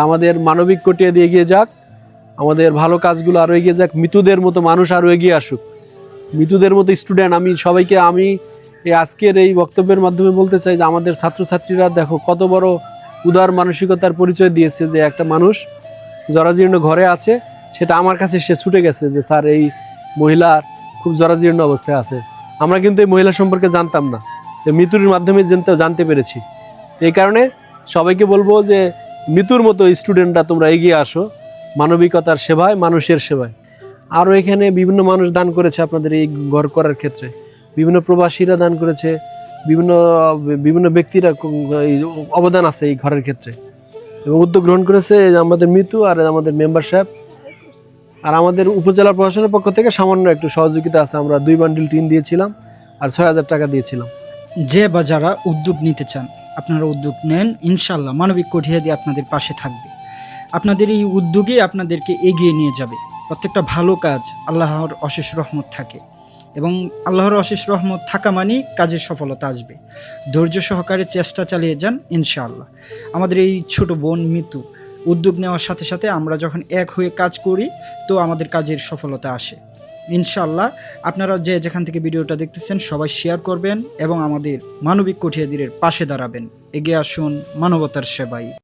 আমাদের মানবিক কোটিয়া দিয়ে এগিয়ে যাক, আমাদের ভালো কাজগুলো আরও এগিয়ে যাক, মৃতদের মতো মানুষ আরও এগিয়ে আসুক, মৃতদের মতো স্টুডেন্ট। আমি সবাইকে এই আজকের এই বক্তব্যের মাধ্যমে বলতে চাই যে আমাদের ছাত্রছাত্রীরা দেখো কত বড় উদার মানসিকতার পরিচয় দিয়েছে, যে একটা মানুষ জরাজীর্ণ ঘরে আছে, সেটা আমার কাছে সে ছুটে গেছে যে স্যার এই মহিলার খুব জরাজীর্ণ অবস্থায় আছে। আমরা কিন্তু এই মহিলা সম্পর্কে জানতাম না, মৃত্যুর মাধ্যমে জানতে পেরেছি। এই কারণে সবাইকে বলবো যে মৃত্যুর মতো স্টুডেন্টরা তোমরা এগিয়ে আসো মানবিকতার সেবায়, মানুষের সেবায়। আরও এখানে বিভিন্ন মানুষ দান করেছে আপনাদের এই ঘর করার ক্ষেত্রে, বিভিন্ন প্রবাসীরা দান করেছে, বিভিন্ন বিভিন্ন ব্যক্তিরা অবদান আছে এই ঘরের ক্ষেত্রে এবং উদ্যোগ গ্রহণ করেছে আমাদের মৃত্যু আর আমাদের মেম্বার সাহেব। আর আমাদের উপজেলা প্রশাসনের পক্ষ থেকে সামান্য একটু সহযোগিতা আছে, আমরা 2 বান্ডিল টিন দিয়েছিলাম আর 6,000 টাকা দিয়েছিলাম। যে বা যারা উদ্যোগ নিতে চান আপনারা উদ্যোগ নেন, ইনশাল্লাহ মানবিক কোঠিয়া দিয়ে আপনাদের পাশে থাকবে। আপনাদের এই উদ্যোগে আপনাদেরকে এগিয়ে নিয়ে যাবে। প্রত্যেকটা ভালো কাজ আল্লাহর অশেষ রহমত থাকে এবং আল্লাহর অশেষ রহমত থাকা মানেই কাজের সফলতা আসবে। ধৈর্য সহকারে চেষ্টা চালিয়ে যান, ইনশাআল্লাহ। আমাদের এই ছোট বোন মিতু উদ্যোগ নেওয়ার সাথে সাথে আমরা যখন এক হয়ে কাজ করি তো আমাদের কাজের সফলতা আসে ইনশাআল্লাহ। আপনারা যেখান থেকে ভিডিওটা দেখতেছেন সবাই শেয়ার করবেন এবং আমাদের মানবিক কোঠিয়াদিরের পাশে দাঁড়াবেন। এগিয়ে আসুন মানবতার সেবায়।